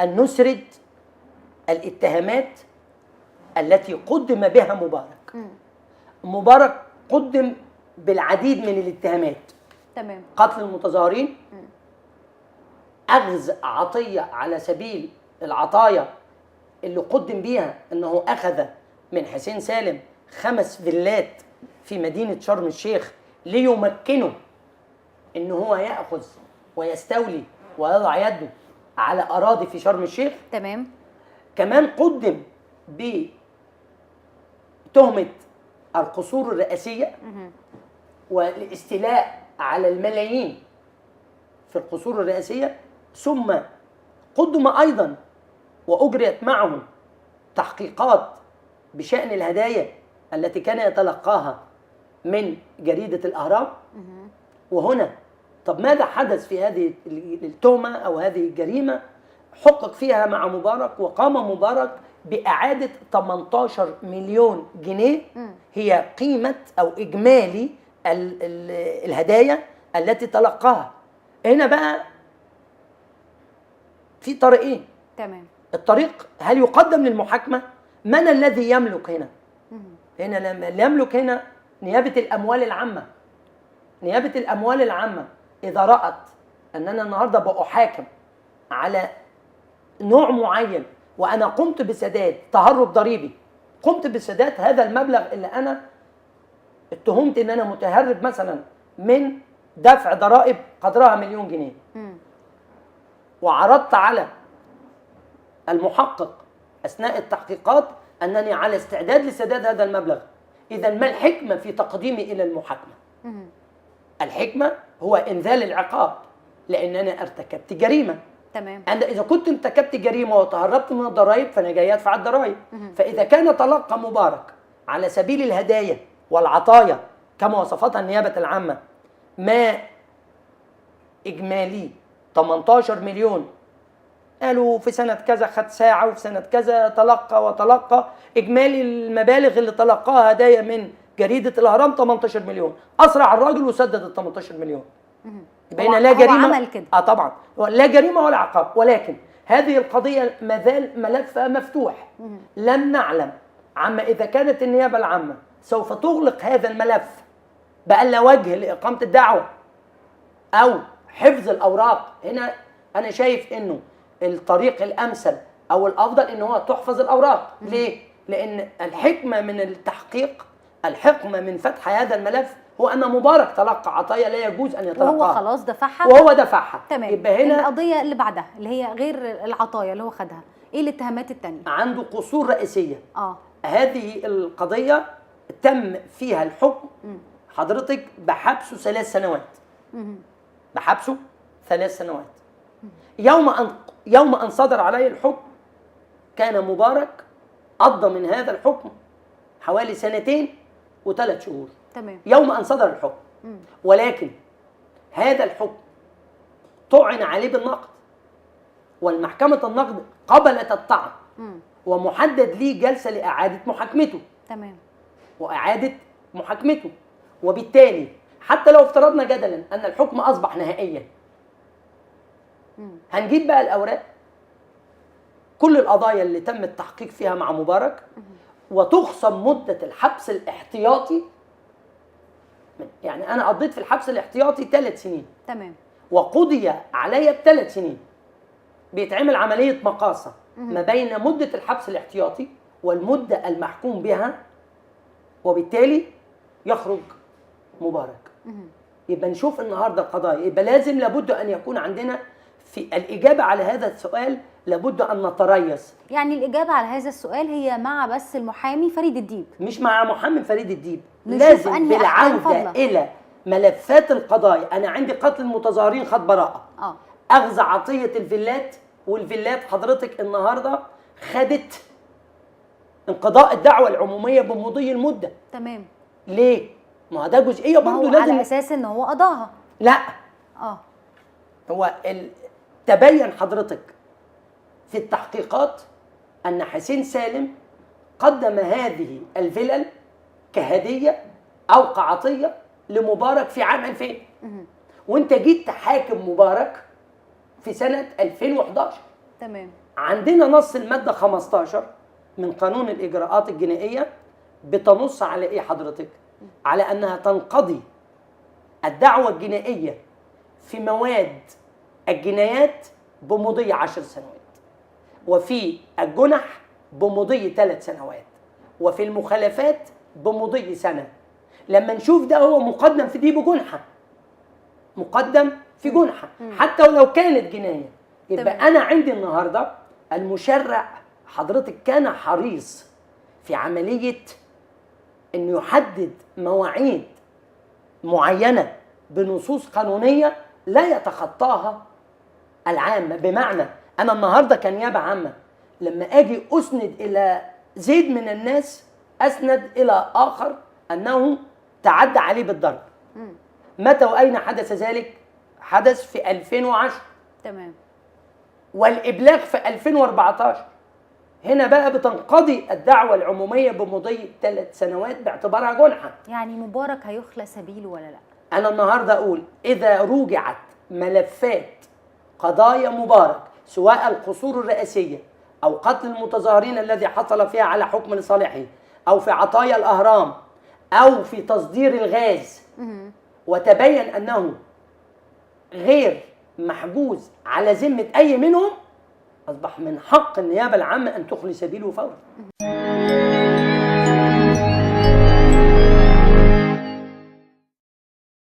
أن نسرد الاتهامات التي قدم بها مبارك. مبارك قدم بالعديد من الاتهامات. تمام. قتل المتظاهرين، أخذ عطية على سبيل العطايا اللي قدم بيها أنه أخذ من حسين سالم 5 فيلات في مدينة شرم الشيخ ليمكنه أنه هو يأخذ ويستولي ويضع يده على أراضي في شرم الشيخ. تمام. كمان قدم بتهمة القصور الرئاسية والاستيلاء على الملايين في القصور الرئاسية، ثم قدم أيضا وأجريت معه تحقيقات بشأن الهدايا التي كان يتلقاها من جريدة الأهرام. وهنا طب ماذا حدث في هذه التهمة أو هذه الجريمة؟ حقق فيها مع مبارك، وقام مبارك بإعادة 18 مليون جنيه هي قيمة أو إجمالي الهدايا التي تلقاها. هنا بقى في طريقين. تمام. الطريق هل يقدم للمحاكمة؟ من الذي يملك هنا؟ هنا اللي يملك هنا نيابة الأموال العامة. نيابة الأموال العامة إذا رأت أن أنا النهاردة بأحاكم على نوع معين وأنا قمت بسداد تهرب ضريبي، قمت بسداد هذا المبلغ اللي أنا اتهمت أن أنا متهرب مثلا من دفع ضرائب قدرها 1,000,000 جنيه، وعرضت على المحقق أثناء التحقيقات أنني على استعداد لسداد هذا المبلغ، إذا ما الحكمة في تقديمي إلى المحاكمة؟ الحكمة هو إنزال العقاب، لأن أنا ارتكبت جريمة. تمام. أنا إذا كنت ارتكبت جريمة وتهربت من الضرائب فأنا جاي أدفع الضرائب. فإذا كان تلقى مبارك على سبيل الهدايا والعطايا كما وصفتها النيابة العامة ما إجمالي 18 مليون، قالوا في سنة كذا خد ساعة وفي سنة كذا تلقى إجمالي المبالغ اللي تلقاها هدايا من جريدة الأهرام 18 مليون، أسرع الراجل وسدد ال 18 مليون. يبقى هنا لا جريمة. هو عمل كده. طبعا لا جريمة ولا عقاب، ولكن هذه القضية مازال ملفها مفتوح. لم نعلم عما إذا كانت النيابة العامة سوف تغلق هذا الملف بألا وجه لإقامة الدعوة أو حفظ الأوراق. هنا أنا شايف إنه الطريق الأمثل أو الأفضل إنه هو تحفظ الأوراق. ليه؟ لأن الحكمة من التحقيق، الحكمة من فتح هذا الملف هو أن مبارك تلقى عطايا لا يجوز أن يتلقاها، وهو خلاص دفعها وهو دفعها. تمام. يبقى هنا القضية اللي بعدها اللي هي غير العطايا اللي هو خدها، إيه الاتهامات التانية؟ عنده قصور رئيسية. هذه القضية تم فيها الحكم حضرتك بحبسه 3 سنوات. بحبسه 3 سنوات. يوم أن صدر عليه الحكم كان مبارك قضى من هذا الحكم حوالي 2 و3 شهور. تمام. يوم أن صدر الحكم. ولكن هذا الحكم طعن عليه بالنقد، والمحكمة النقد قبلت الطعن ومحدد ليه جلسة لإعادة محاكمته. تمام. وإعادة محاكمته، وبالتالي حتى لو افترضنا جدلا أن الحكم أصبح نهائيا، هنجيب بقى الأوراق كل القضايا اللي تم التحقيق فيها مع مبارك وتخصم مدة الحبس الاحتياطي. يعني أنا قضيت في الحبس الاحتياطي 3 سنين. تمام. وقضي علي ب3 سنين. بيتعمل عملية مقاصة ما بين مدة الحبس الاحتياطي والمدة المحكوم بها، وبالتالي يخرج مبارك. يبقى نشوف النهاردة القضايا، يبقى لازم لابد أن يكون عندنا في الإجابة على هذا السؤال لابد أن نتريث. يعني الإجابة على هذا السؤال هي مع بس المحامي فريد الديب، مش مع محمد فريد الديب. لازم بالعودة إلى ملفات القضايا. أنا عندي قتل المتظاهرين خد براءة، أخذ عطية الفيلات، والفيلات حضرتك النهاردة خدت انقضاء الدعوة العمومية بمضي المدة. تمام. ليه؟ ما ده جزئية برضه لازم على أساس إن هو قضاها. لا. هو تبين حضرتك في التحقيقات أن حسين سالم قدم هذه الفلل كهدية أو كعطية لمبارك في عام 2000. وانت جيت تحاكم مبارك في سنة 2011. تمام. عندنا نص المادة 15 من قانون الإجراءات الجنائية بتنص على إيه حضرتك؟ على أنها تنقضي الدعوة الجنائية في مواد الجنايات بمضي 10 سنوات، وفي الجنح بمضي 3 سنوات، وفي المخالفات بمضي سنة. لما نشوف ده هو مقدم في دي بجنحة، مقدم في جنحة حتى ولو كانت جناية. يبقى تمام. أنا عندي النهاردة المشرع حضرتك كان حريص في عملية أنه يحدد مواعيد معينة بنصوص قانونية لا يتخطاها العامة. بمعنى أنا النهاردة كنيابة عامة لما أجي أسند إلى زيد من الناس أسند إلى آخر أنه تعدى عليه بالضرب. متى وأين حدث ذلك؟ حدث في 2010. تمام. والإبلاغ في 2014. هنا بقى بتنقضي الدعوة العمومية بمضي 3 سنوات باعتبارها جنحة. يعني مبارك هيخلى سبيله ولا لا؟ أنا النهاردة أقول إذا روجعت ملفات قضايا مبارك سواء القصور الرئاسية أو قتل المتظاهرين الذي حصل فيها على حكم لصالحه، أو في عطايا الأهرام، أو في تصدير الغاز، وتبين أنه غير محجوز على ذمة أي منهم، أصبح من حق النيابة العامة أن تخلي سبيله فورا.